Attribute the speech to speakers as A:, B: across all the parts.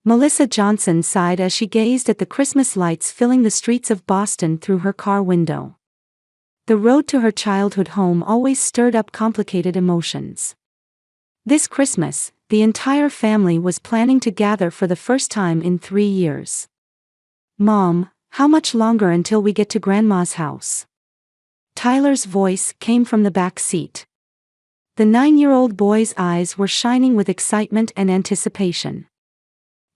A: Melissa Johnson sighed as she gazed at the Christmas lights filling the streets of Boston through her car window. The road to her childhood home always stirred up complicated emotions. This Christmas, the entire family was planning to gather for the first time in 3 years. "Mom, how much longer until we get to Grandma's house?" Tyler's voice came from the back seat. The 9-year-old boy's eyes were shining with excitement and anticipation.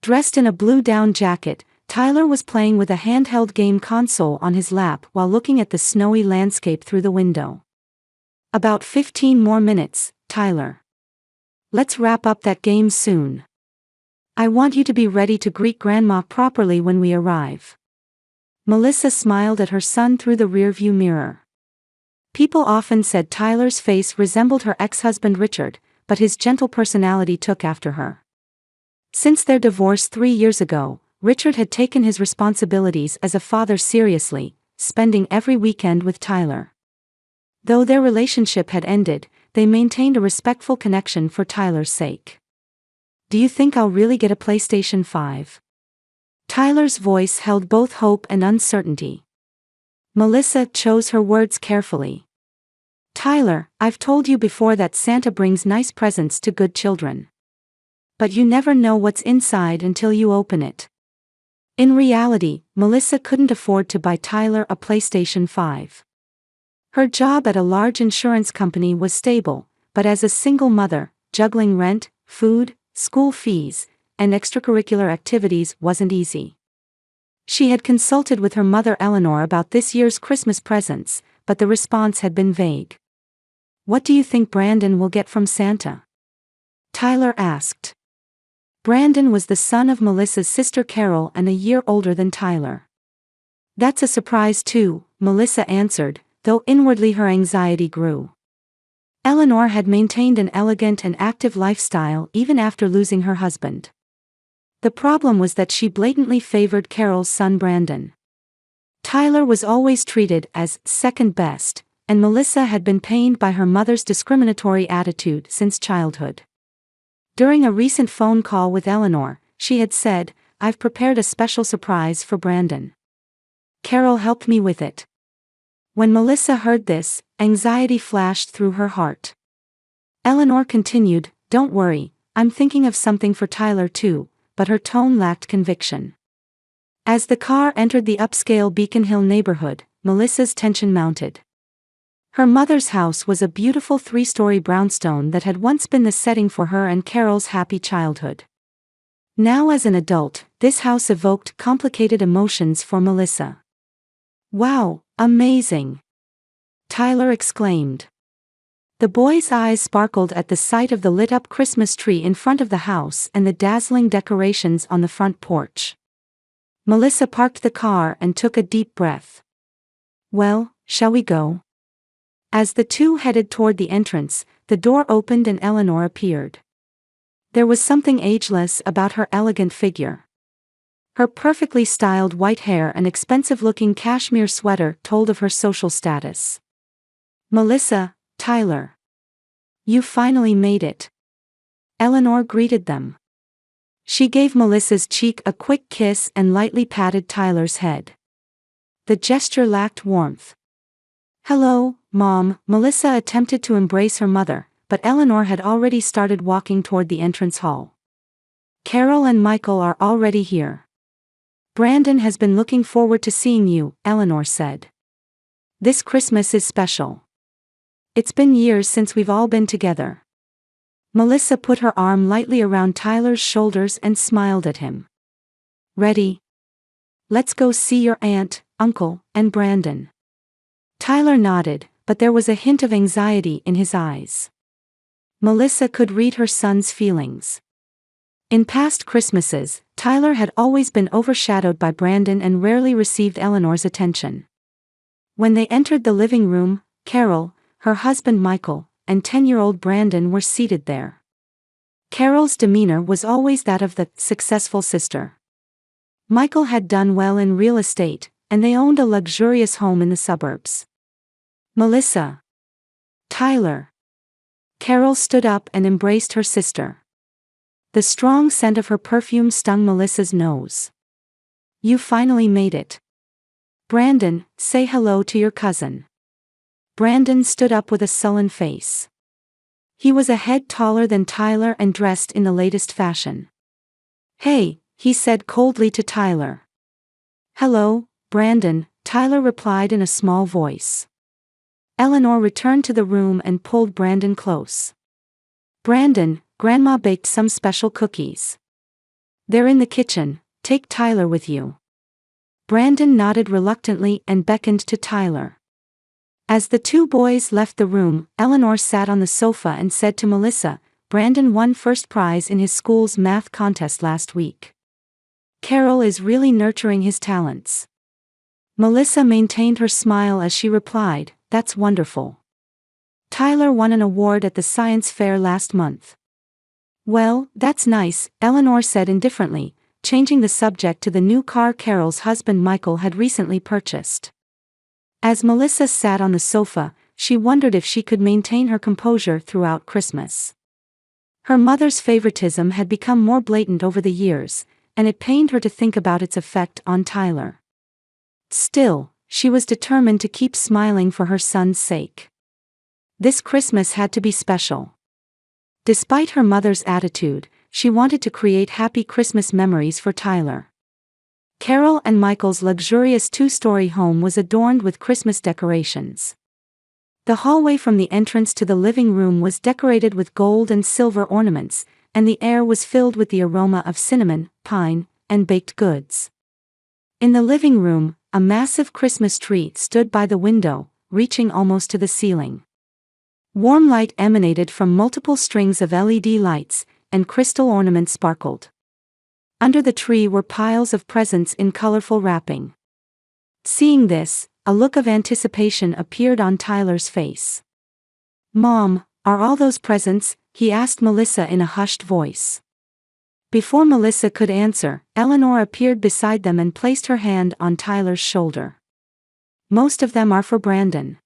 A: Dressed in a blue down jacket, Tyler was playing with a handheld game console on his lap while looking at the snowy landscape through the window. "About 15 more minutes, Tyler. Let's wrap up that game soon. I want you to be ready to greet Grandma properly when we arrive." Melissa smiled at her son through the rearview mirror. People often said Tyler's face resembled her ex-husband Richard, but his gentle personality took after her. Since their divorce 3 years ago, Richard had taken his responsibilities as a father seriously, spending every weekend with Tyler. Though their relationship had ended, they maintained a respectful connection for Tyler's sake. "Do you think I'll really get a PlayStation 5? Tyler's voice held both hope and uncertainty. Melissa chose her words carefully. "Tyler, I've told you before that Santa brings nice presents to good children. But you never know what's inside until you open it." In reality, Melissa couldn't afford to buy Tyler a PlayStation 5. Her job at a large insurance company was stable, but as a single mother, juggling rent, food, school fees, and extracurricular activities wasn't easy. She had consulted with her mother Eleanor about this year's Christmas presents, but the response had been vague. "What do you think Brandon will get from Santa?" Tyler asked. Brandon was the son of Melissa's sister Carol and a year older than Tyler. "That's a surprise too," Melissa answered, though inwardly her anxiety grew. Eleanor had maintained an elegant and active lifestyle even after losing her husband. The problem was that she blatantly favored Carol's son Brandon. Tyler was always treated as second best, and Melissa had been pained by her mother's discriminatory attitude since childhood. During a recent phone call with Eleanor, she had said, "I've prepared a special surprise for Brandon. Carol helped me with it." When Melissa heard this, anxiety flashed through her heart. Eleanor continued, "Don't worry, I'm thinking of something for Tyler too," but her tone lacked conviction. As the car entered the upscale Beacon Hill neighborhood, Melissa's tension mounted. Her mother's house was a beautiful 3-story brownstone that had once been the setting for her and Carol's happy childhood. Now as an adult, this house evoked complicated emotions for Melissa. "Wow, amazing!" Tyler exclaimed. The boy's eyes sparkled at the sight of the lit-up Christmas tree in front of the house and the dazzling decorations on the front porch. Melissa parked the car and took a deep breath. "Well, shall we go?" As the two headed toward the entrance, the door opened and Eleanor appeared. There was something ageless about her elegant figure. Her perfectly styled white hair and expensive-looking cashmere sweater told of her social status. "Melissa, Tyler. You finally made it." Eleanor greeted them. She gave Melissa's cheek a quick kiss and lightly patted Tyler's head. The gesture lacked warmth. "Hello, Mom," Melissa attempted to embrace her mother, but Eleanor had already started walking toward the entrance hall. "Carol and Michael are already here. Brandon has been looking forward to seeing you," Eleanor said. "This Christmas is special. It's been years since we've all been together." Melissa put her arm lightly around Tyler's shoulders and smiled at him. "Ready? Let's go see your aunt, uncle, and Brandon." Tyler nodded, but there was a hint of anxiety in his eyes. Melissa could read her son's feelings. In past Christmases, Tyler had always been overshadowed by Brandon and rarely received Eleanor's attention. When they entered the living room, Carol, her husband Michael, and 10-year-old Brandon were seated there. Carol's demeanor was always that of the successful sister. Michael had done well in real estate, and they owned a luxurious home in the suburbs. "Melissa. Tyler." Carol stood up and embraced her sister. The strong scent of her perfume stung Melissa's nose. "You finally made it. Brandon, say hello to your cousin." Brandon stood up with a sullen face. He was a head taller than Tyler and dressed in the latest fashion. "Hey," he said coldly to Tyler. "Hello, Brandon," Tyler replied in a small voice. Eleanor returned to the room and pulled Brandon close. "Brandon, Grandma baked some special cookies. They're in the kitchen, take Tyler with you." Brandon nodded reluctantly and beckoned to Tyler. As the two boys left the room, Eleanor sat on the sofa and said to Melissa, "Brandon won first prize in his school's math contest last week. Carol is really nurturing his talents." Melissa maintained her smile as she replied, "That's wonderful. Tyler won an award at the science fair last month." "Well, that's nice," Eleanor said indifferently, changing the subject to the new car Carol's husband Michael had recently purchased. As Melissa sat on the sofa, she wondered if she could maintain her composure throughout Christmas. Her mother's favoritism had become more blatant over the years, and it pained her to think about its effect on Tyler. Still, she was determined to keep smiling for her son's sake. This Christmas had to be special. Despite her mother's attitude, she wanted to create happy Christmas memories for Tyler. Carol and Michael's luxurious two-story home was adorned with Christmas decorations. The hallway from the entrance to the living room was decorated with gold and silver ornaments, and the air was filled with the aroma of cinnamon, pine, and baked goods. In the living room, a massive Christmas tree stood by the window, reaching almost to the ceiling. Warm light emanated from multiple strings of LED lights, and crystal ornaments sparkled. Under the tree were piles of presents in colorful wrapping. Seeing this, a look of anticipation appeared on Tyler's face. "Mom, are all those presents?" he asked Melissa in a hushed voice. Before Melissa could answer, Eleanor appeared beside them and placed her hand on Tyler's shoulder. "Most of them are for Brandon.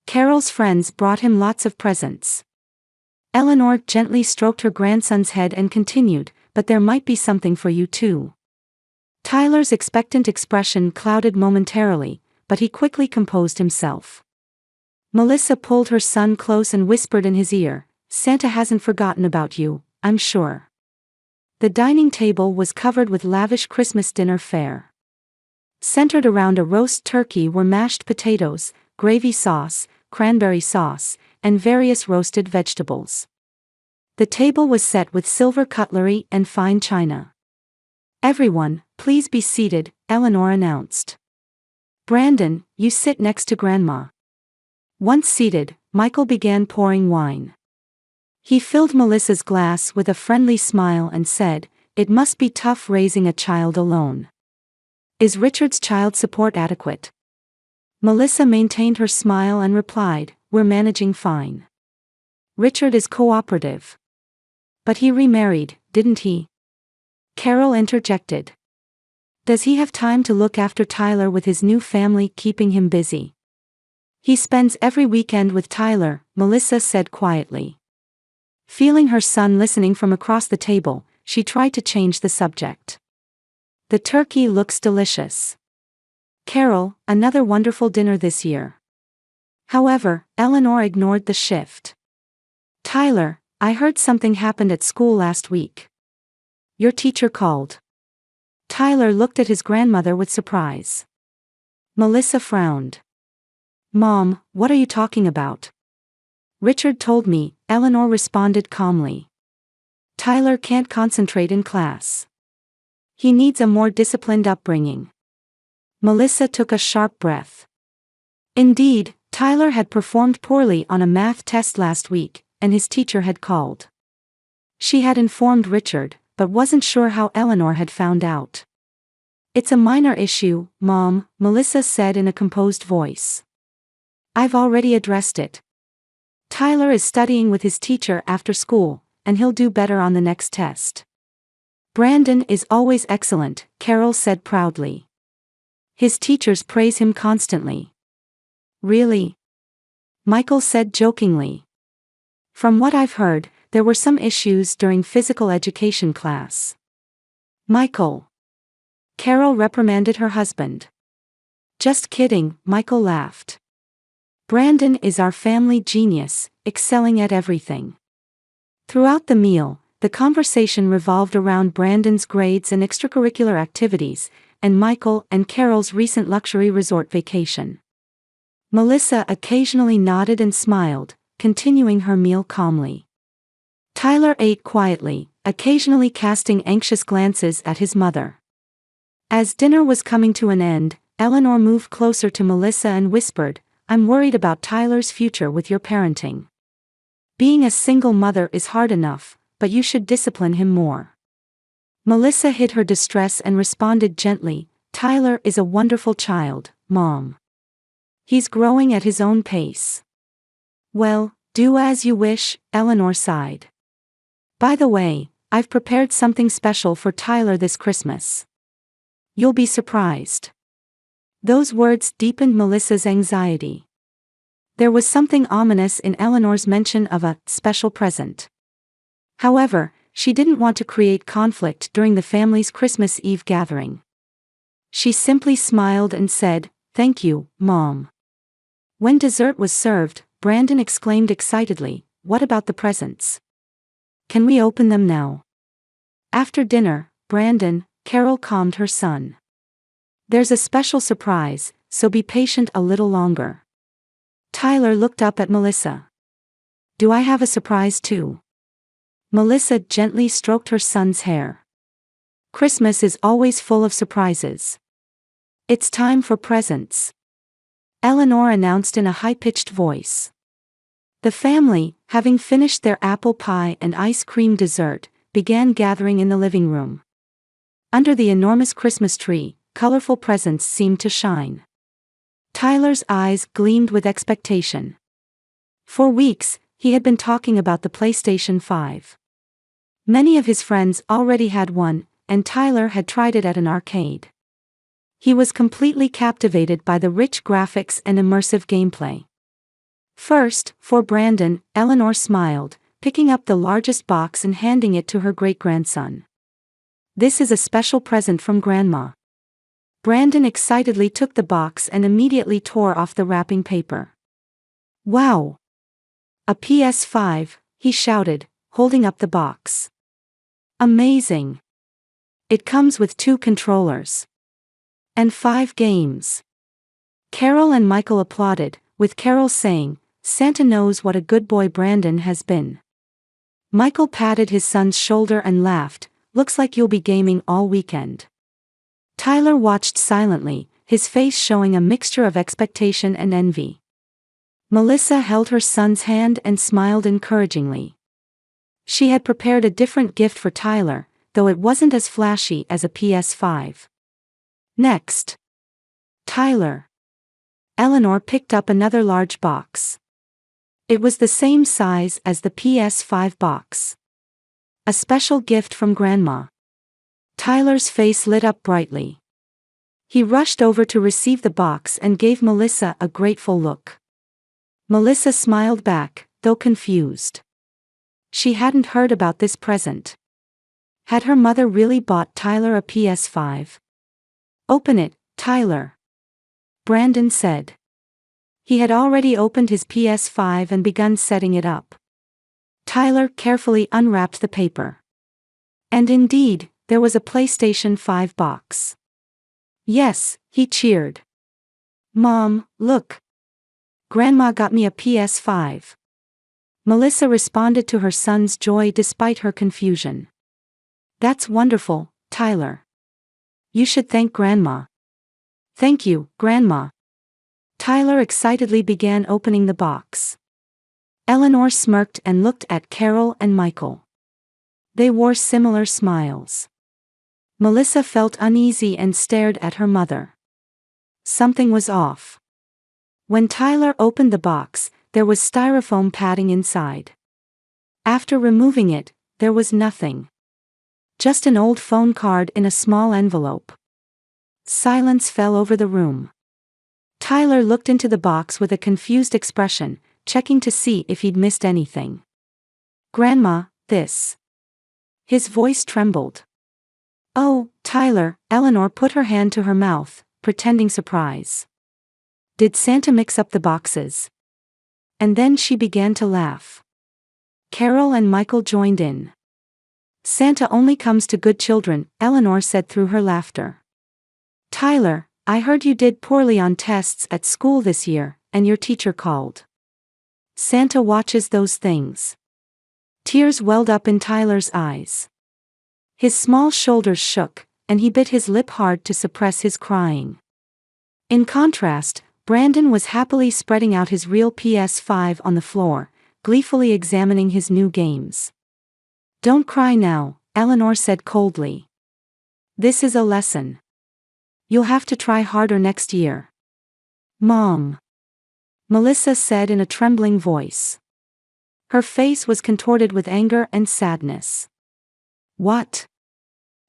A: Carol's friends brought him lots of presents." Eleanor gently stroked her grandson's head and continued, "But there might be something for you too." Tyler's expectant expression clouded momentarily, but he quickly composed himself. Melissa pulled her son close and whispered in his ear, "Santa hasn't forgotten about you, I'm sure." The dining table was covered with lavish Christmas dinner fare. Centered around a roast turkey were mashed potatoes, gravy sauce, cranberry sauce, and various roasted vegetables. The table was set with silver cutlery and fine china. "Everyone, please be seated," Eleanor announced. "Brandon, you sit next to Grandma." Once seated, Michael began pouring wine. He filled Melissa's glass with a friendly smile and said, "It must be tough raising a child alone. Is Richard's child support adequate?" Melissa maintained her smile and replied, "We're managing fine. Richard is cooperative." "But he remarried, didn't he?" Carol interjected. "Does he have time to look after Tyler with his new family keeping him busy?" "He spends every weekend with Tyler," Melissa said quietly. Feeling her son listening from across the table, she tried to change the subject. "The turkey looks delicious. Carol, another wonderful dinner this year." However, Eleanor ignored the shift. "Tyler, I heard something happened at school last week. Your teacher called." Tyler looked at his grandmother with surprise. Melissa frowned. "Mom, what are you talking about?" "Richard told me," Eleanor responded calmly. "Tyler can't concentrate in class. He needs a more disciplined upbringing." Melissa took a sharp breath. Indeed, Tyler had performed poorly on a math test last week, and his teacher had called. She had informed Richard, but wasn't sure how Eleanor had found out. "It's a minor issue, Mom," Melissa said in a composed voice. "I've already addressed it. Tyler is studying with his teacher after school, and he'll do better on the next test." "Brandon is always excellent," Carol said proudly. "His teachers praise him constantly." "Really?" Michael said jokingly. "From what I've heard, there were some issues during physical education class. Michael. Carol reprimanded her husband. Just kidding, Michael laughed. Brandon is our family genius, excelling at everything. Throughout the meal, the conversation revolved around Brandon's grades and extracurricular activities, and Michael and Carol's recent luxury resort vacation. Melissa occasionally nodded and smiled, continuing her meal calmly. Tyler ate quietly, occasionally casting anxious glances at his mother. As dinner was coming to an end, Eleanor moved closer to Melissa and whispered, "I'm worried about Tyler's future with your parenting. Being a single mother is hard enough, but you should discipline him more." Melissa hid her distress and responded gently, "Tyler is a wonderful child, Mom. He's growing at his own pace." "Well, do as you wish," Eleanor sighed. "By the way, I've prepared something special for Tyler this Christmas. You'll be surprised." Those words deepened Melissa's anxiety. There was something ominous in Eleanor's mention of a special present. However, she didn't want to create conflict during the family's Christmas Eve gathering. She simply smiled and said, "Thank you, Mom." When dessert was served, Brandon exclaimed excitedly, "What about the presents? Can we open them now?" After dinner, Carol calmed her son. "There's a special surprise, so be patient a little longer." Tyler looked up at Melissa. "Do I have a surprise too?" Melissa gently stroked her son's hair. "Christmas is always full of surprises. It's time for presents," Eleanor announced in a high-pitched voice. The family, having finished their apple pie and ice cream dessert, began gathering in the living room. Under the enormous Christmas tree, colorful presents seemed to shine. Tyler's eyes gleamed with expectation. For weeks, he had been talking about the PlayStation 5. Many of his friends already had one, and Tyler had tried it at an arcade. He was completely captivated by the rich graphics and immersive gameplay. First, for Brandon, Eleanor smiled, picking up the largest box and handing it to her great-grandson. "This is a special present from Grandma." Brandon excitedly took the box and immediately tore off the wrapping paper. "Wow! A PS5, he shouted, holding up the box. "Amazing! It comes with 2 controllers. And 5 games." Carol and Michael applauded, with Carol saying, "Santa knows what a good boy Brandon has been." Michael patted his son's shoulder and laughed, "Looks like you'll be gaming all weekend." Tyler watched silently, his face showing a mixture of expectation and envy. Melissa held her son's hand and smiled encouragingly. She had prepared a different gift for Tyler, though it wasn't as flashy as a PS5. Next. Tyler. Eleanor picked up another large box. It was the same size as the PS5 box. A special gift from Grandma. Tyler's face lit up brightly. He rushed over to receive the box and gave Melissa a grateful look. Melissa smiled back, though confused. She hadn't heard about this present. Had her mother really bought Tyler a PS5? "Open it, Tyler," Brandon said. He had already opened his PS5 and begun setting it up. Tyler carefully unwrapped the paper. And indeed, there was a PlayStation 5 box. "Yes," he cheered. "Mom, look. Grandma got me a PS5. Melissa responded to her son's joy despite her confusion. "That's wonderful, Tyler. You should thank Grandma." "Thank you, Grandma." Tyler excitedly began opening the box. Eleanor smirked and looked at Carol and Michael. They wore similar smiles. Melissa felt uneasy and stared at her mother. Something was off. When Tyler opened the box, there was styrofoam padding inside. After removing it, there was nothing. Just an old phone card in a small envelope. Silence fell over the room. Tyler looked into the box with a confused expression, checking to see if he'd missed anything. Grandma, this. His voice trembled. Oh, Tyler, Eleanor put her hand to her mouth, pretending surprise. Did Santa mix up the boxes? And then she began to laugh. Carol and Michael joined in. Santa only comes to good children, Eleanor said through her laughter. Tyler, I heard you did poorly on tests at school this year, and your teacher called. Santa watches those things. Tears welled up in Tyler's eyes. His small shoulders shook, and he bit his lip hard to suppress his crying. In contrast, Brandon was happily spreading out his real ps5 on the floor, gleefully examining his new games. Don't cry now, Eleanor said coldly. This is a lesson. You'll have to try harder next year. Mom. Melissa said in a trembling voice. Her face was contorted with anger and sadness. What?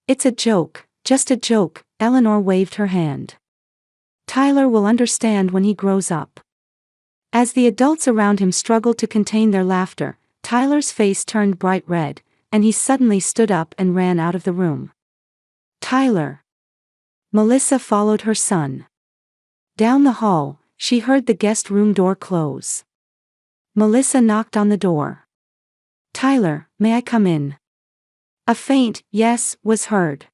A: It's a joke, just a joke, Eleanor waved her hand. Tyler will understand when he grows up. As the adults around him struggled to contain their laughter, Tyler's face turned bright red, and he suddenly stood up and ran out of the room. Tyler. Melissa followed her son. Down the hall, she heard the guest room door close. Melissa knocked on the door. Tyler, may I come in? A faint yes was heard.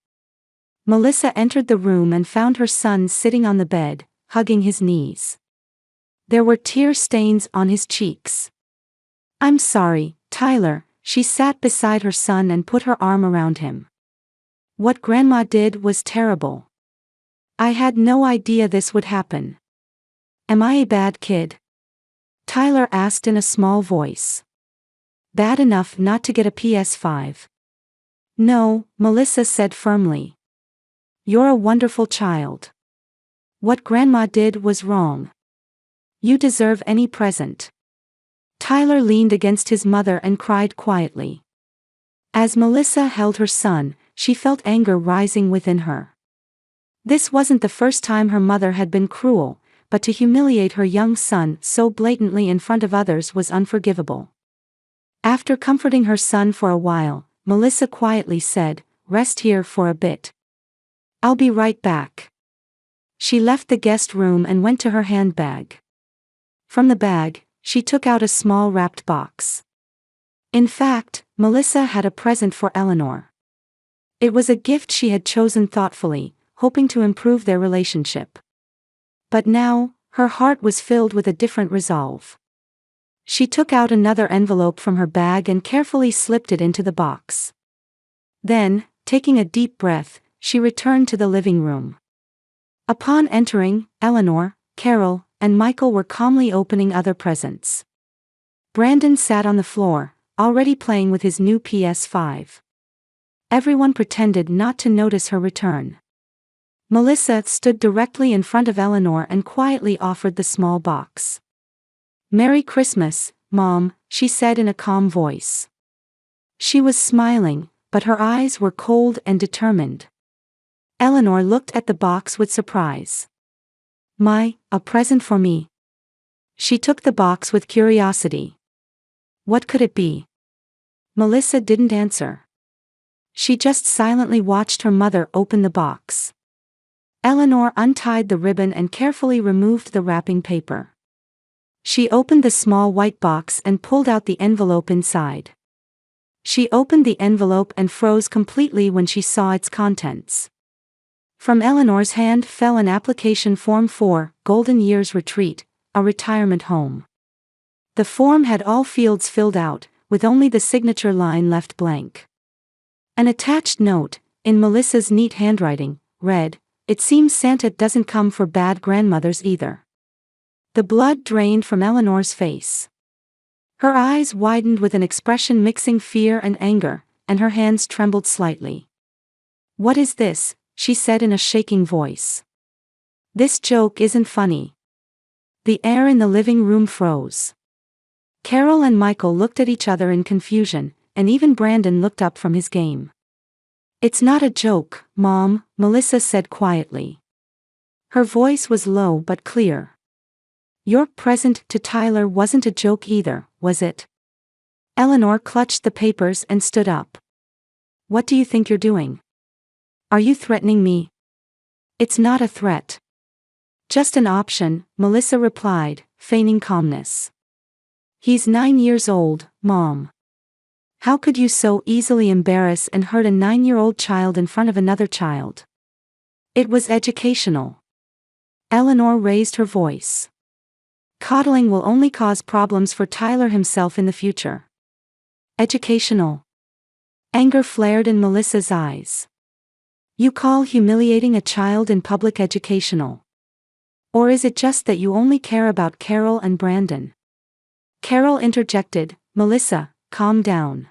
A: Melissa entered the room and found her son sitting on the bed, hugging his knees. There were tear stains on his cheeks. I'm sorry, Tyler, she sat beside her son and put her arm around him. What Grandma did was terrible. I had no idea this would happen. Am I a bad kid? Tyler asked in a small voice. Bad enough not to get a ps5. No, Melissa said firmly. You're a wonderful child. What Grandma did was wrong. You deserve any present. Tyler leaned against his mother and cried quietly. As Melissa held her son, she felt anger rising within her. This wasn't the first time her mother had been cruel, but to humiliate her young son so blatantly in front of others was unforgivable. After comforting her son for a while, Melissa quietly said, "Rest here for a bit. I'll be right back." She left the guest room and went to her handbag. From the bag, she took out a small wrapped box. In fact, Melissa had a present for Eleanor. It was a gift she had chosen thoughtfully, hoping to improve their relationship. But now, her heart was filled with a different resolve. She took out another envelope from her bag and carefully slipped it into the box. Then, taking a deep breath, she returned to the living room. Upon entering, Eleanor, Carol, and Michael were calmly opening other presents. Brandon sat on the floor, already playing with his new ps5. Everyone pretended not to notice her return. Melissa stood directly in front of Eleanor and quietly offered the small box. "Merry Christmas, Mom," she said in a calm voice. She was smiling, but her eyes were cold and determined. Eleanor looked at the box with surprise. A present for me?" She took the box with curiosity. What could it be? Melissa didn't answer. She just silently watched her mother open the box. Eleanor untied the ribbon and carefully removed the wrapping paper. She opened the small white box and pulled out the envelope inside. She opened the envelope and froze completely when she saw its contents. From Eleanor's hand fell an application form for Golden Years Retreat, a retirement home. The form had all fields filled out, with only the signature line left blank. An attached note, in Melissa's neat handwriting, read, "It seems Santa doesn't come for bad grandmothers either." The blood drained from Eleanor's face. Her eyes widened with an expression mixing fear and anger, and her hands trembled slightly. "What is this?" she said in a shaking voice. "This joke isn't funny." The air in the living room froze. Carol and Michael looked at each other in confusion, and even Brandon looked up from his game. "It's not a joke, Mom," Melissa said quietly. Her voice was low but clear. "Your present to Tyler wasn't a joke either, was it?" Eleanor clutched the papers and stood up. What do you think you're doing? Are you threatening me? It's not a threat. Just an option, Melissa replied, feigning calmness. He's 9 years old, Mom. How could you so easily embarrass and hurt a 9-year-old child in front of another child? It was educational. Eleanor raised her voice. Coddling will only cause problems for Tyler himself in the future. Educational. Anger flared in Melissa's eyes. You call humiliating a child in public educational? Or is it just that you only care about Carol and Brandon? Carol interjected, Melissa, calm down.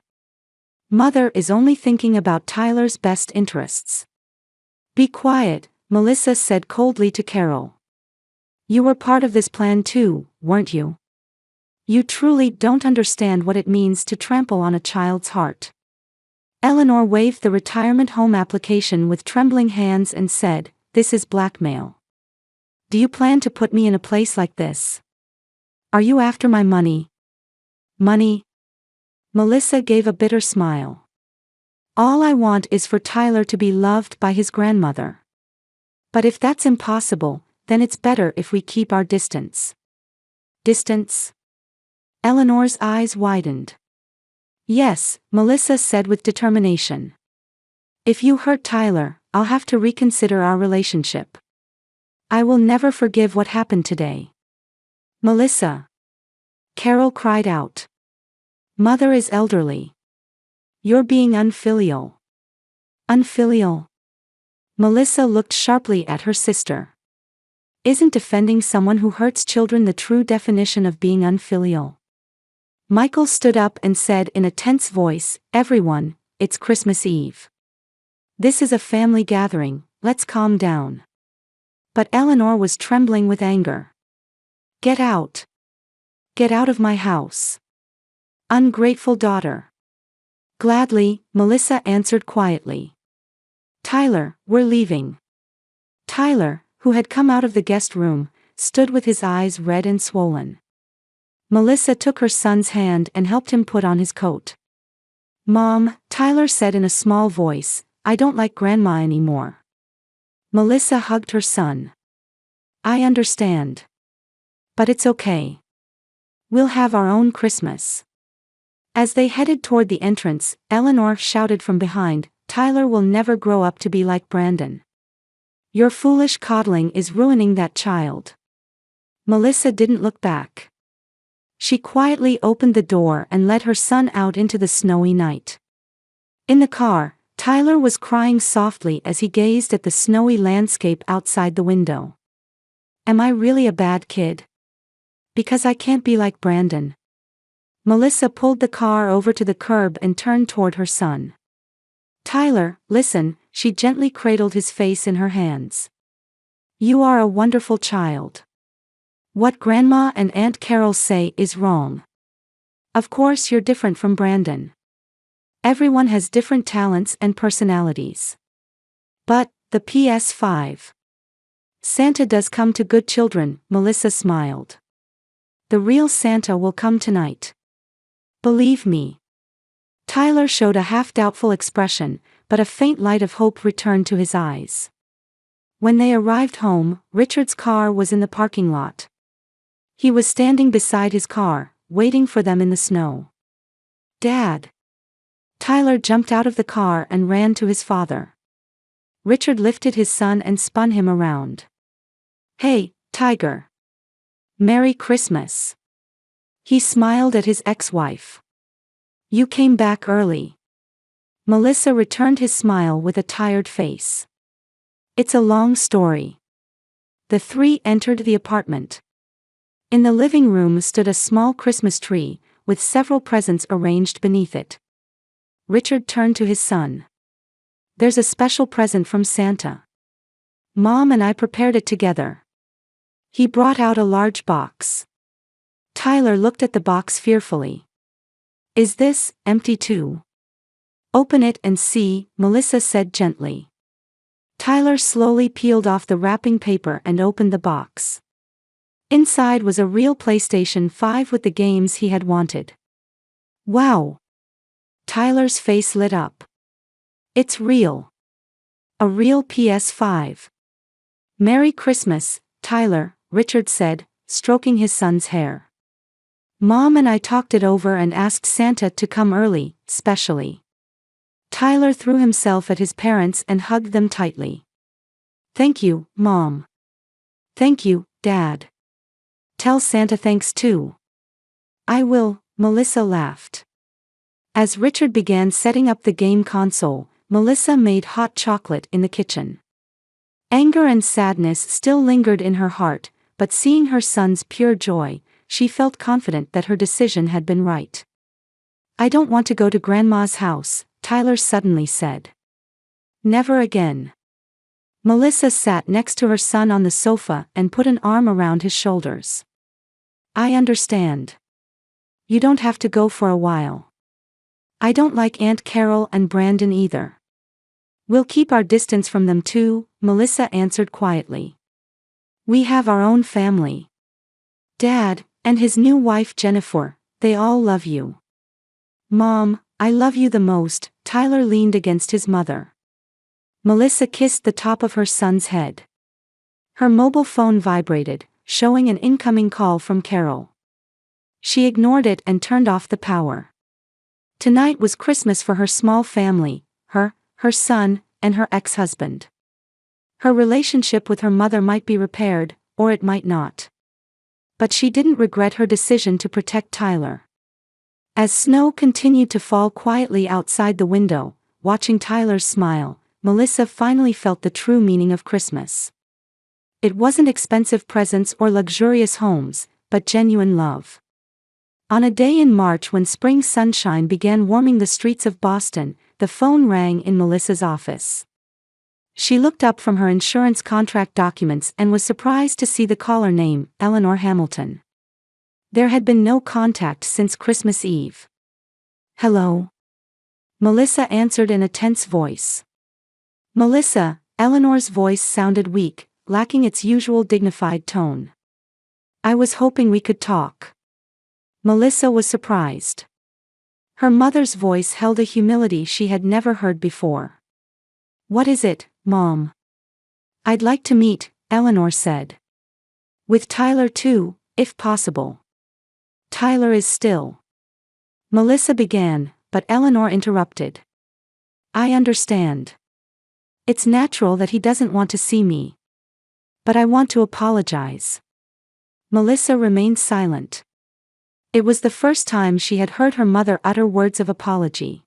A: Mother is only thinking about Tyler's best interests. Be quiet, Melissa said coldly to Carol. You were part of this plan too, weren't you? You truly don't understand what it means to trample on a child's heart. Eleanor waved the retirement home application with trembling hands and said, This is blackmail. Do you plan to put me in a place like this? Are you after my money? Money? Melissa gave a bitter smile. All I want is for Tyler to be loved by his grandmother. But if that's impossible, then it's better if we keep our distance. Distance? Eleanor's eyes widened. Yes, Melissa said with determination. If you hurt Tyler, I'll have to reconsider our relationship. I will never forgive what happened today. Melissa. Carol cried out. Mother is elderly. You're being unfilial. Unfilial? Melissa looked sharply at her sister. Isn't defending someone who hurts children the true definition of being unfilial? Michael stood up and said in a tense voice, Everyone, it's Christmas Eve. This is a family gathering, let's calm down. But Eleanor was trembling with anger. Get out. Get out of my house. Ungrateful daughter. Gladly, Melissa answered quietly. Tyler, we're leaving. Tyler, who had come out of the guest room, stood with his eyes red and swollen. Melissa took her son's hand and helped him put on his coat. Mom, Tyler said in a small voice, I don't like Grandma anymore. Melissa hugged her son. I understand. But it's okay. We'll have our own Christmas. As they headed toward the entrance, Eleanor shouted from behind, Tyler will never grow up to be like Brandon. Your foolish coddling is ruining that child. Melissa didn't look back. She quietly opened the door and let her son out into the snowy night. In the car, Tyler was crying softly as he gazed at the snowy landscape outside the window. Am I really a bad kid? Because I can't be like Brandon. Melissa pulled the car over to the curb and turned toward her son. Tyler, listen, she gently cradled his face in her hands. You are a wonderful child. What Grandma and Aunt Carol say is wrong. Of course you're different from Brandon. Everyone has different talents and personalities. But, the ps5. Santa does come to good children, Melissa smiled. The real Santa will come tonight. Believe me. Tyler showed a half-doubtful expression, but a faint light of hope returned to his eyes. When they arrived home, Richard's car was in the parking lot. He was standing beside his car, waiting for them in the snow. Dad! Tyler jumped out of the car and ran to his father. Richard lifted his son and spun him around. Hey, Tiger! Merry Christmas! He smiled at his ex-wife. You came back early. Melissa returned his smile with a tired face. It's a long story. The three entered the apartment. In the living room stood a small Christmas tree, with several presents arranged beneath it. Richard turned to his son. There's a special present from Santa. Mom and I prepared it together. He brought out a large box. Tyler looked at the box fearfully. Is this empty too? Open it and see, Melissa said gently. Tyler slowly peeled off the wrapping paper and opened the box. Inside was a real PlayStation 5 with the games he had wanted. Wow! Tyler's face lit up. It's real. A real ps5. Merry Christmas, Tyler, Richard said, stroking his son's hair. Mom and I talked it over and asked Santa to come early, specially. Tyler threw himself at his parents and hugged them tightly. Thank you, Mom. Thank you, Dad. Tell Santa thanks too. I will, Melissa laughed. As Richard began setting up the game console, Melissa made hot chocolate in the kitchen. Anger and sadness still lingered in her heart, but seeing her son's pure joy, she felt confident that her decision had been right. I don't want to go to Grandma's house, Tyler suddenly said. Never again. Melissa sat next to her son on the sofa and put an arm around his shoulders. I understand. You don't have to go for a while. I don't like Aunt Carol and Brandon either. We'll keep our distance from them too, Melissa answered quietly. We have our own family. Dad, and his new wife Jennifer, they all love you. Mom, I love you the most, Tyler leaned against his mother. Melissa kissed the top of her son's head. Her mobile phone vibrated, showing an incoming call from Carol. She ignored it and turned off the power. Tonight was Christmas for her small family, her son, and her ex-husband. Her relationship with her mother might be repaired, or it might not. But she didn't regret her decision to protect Tyler. As snow continued to fall quietly outside the window, watching Tyler's smile, Melissa finally felt the true meaning of Christmas. It wasn't expensive presents or luxurious homes, but genuine love. On a day in March when spring sunshine began warming the streets of Boston, the phone rang in Melissa's office. She looked up from her insurance contract documents and was surprised to see the caller name, Eleanor Hamilton. There had been no contact since Christmas Eve. Hello? Melissa answered in a tense voice. Melissa, Eleanor's voice sounded weak, lacking its usual dignified tone. I was hoping we could talk. Melissa was surprised. Her mother's voice held a humility she had never heard before. What is it, Mom? I'd like to meet, Eleanor said. With Tyler too, if possible. Tyler is still. Melissa began, but Eleanor interrupted. I understand. It's natural that he doesn't want to see me. But I want to apologize. Melissa remained silent. It was the first time she had heard her mother utter words of apology.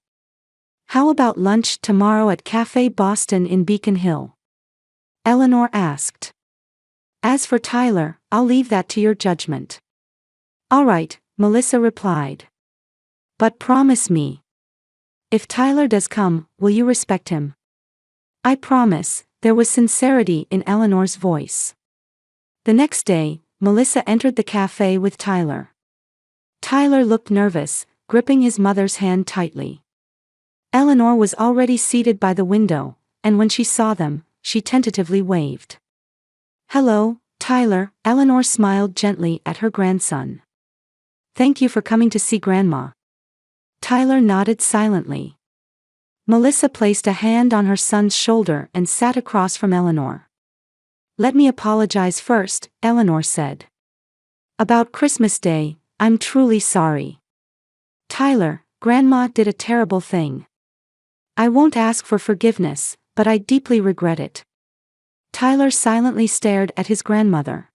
A: How about lunch tomorrow at Café Boston in Beacon Hill? Eleanor asked. As for Tyler, I'll leave that to your judgment. All right, Melissa replied. But promise me. If Tyler does come, will you respect him? I promise, there was sincerity in Eleanor's voice. The next day, Melissa entered the cafe with Tyler. Tyler looked nervous, gripping his mother's hand tightly. Eleanor was already seated by the window, and when she saw them, she tentatively waved. Hello, Tyler, Eleanor smiled gently at her grandson. Thank you for coming to see Grandma. Tyler nodded silently. Melissa placed a hand on her son's shoulder and sat across from Eleanor. Let me apologize first, Eleanor said. About Christmas Day, I'm truly sorry. Tyler, Grandma did a terrible thing. I won't ask for forgiveness, but I deeply regret it. Tyler silently stared at his grandmother.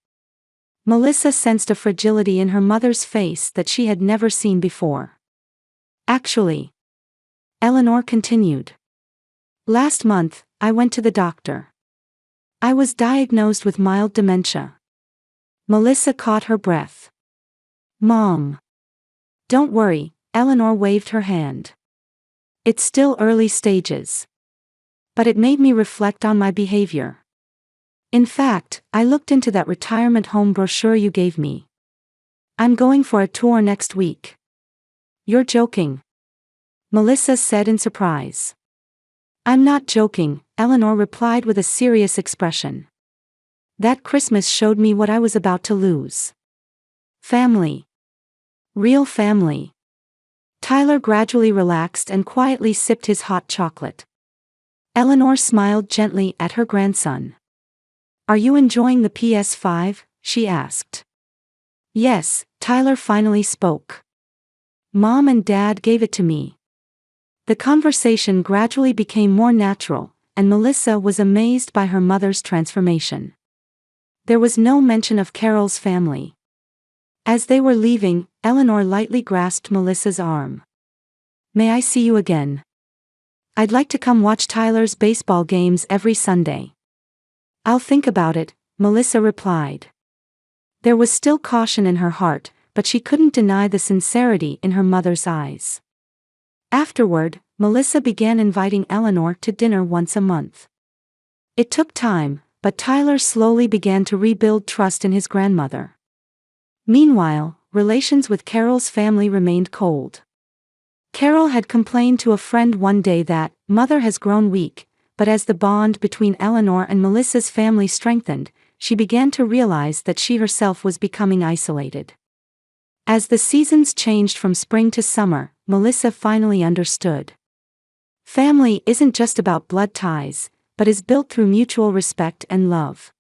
A: Melissa sensed a fragility in her mother's face that she had never seen before. Actually, Eleanor continued. Last month, I went to the doctor. I was diagnosed with mild dementia. Melissa caught her breath. Mom. Don't worry, Eleanor waved her hand. It's still early stages. But it made me reflect on my behavior. In fact, I looked into that retirement home brochure you gave me. I'm going for a tour next week. You're joking. Melissa said in surprise. I'm not joking, Eleanor replied with a serious expression. That Christmas showed me what I was about to lose. Family. Real family. Tyler gradually relaxed and quietly sipped his hot chocolate. Eleanor smiled gently at her grandson. "Are you enjoying the PS5?" she asked. "Yes," Tyler finally spoke. "Mom and Dad gave it to me." The conversation gradually became more natural, and Melissa was amazed by her mother's transformation. There was no mention of Carol's family. As they were leaving, Eleanor lightly grasped Melissa's arm. "May I see you again? I'd like to come watch Tyler's baseball games every Sunday." "I'll think about it," Melissa replied. There was still caution in her heart, but she couldn't deny the sincerity in her mother's eyes. Afterward, Melissa began inviting Eleanor to dinner once a month. It took time, but Tyler slowly began to rebuild trust in his grandmother. Meanwhile, relations with Carol's family remained cold. Carol had complained to a friend one day that Mother has grown weak, but as the bond between Eleanor and Melissa's family strengthened, she began to realize that she herself was becoming isolated. As the seasons changed from spring to summer, Melissa finally understood. Family isn't just about blood ties, but is built through mutual respect and love.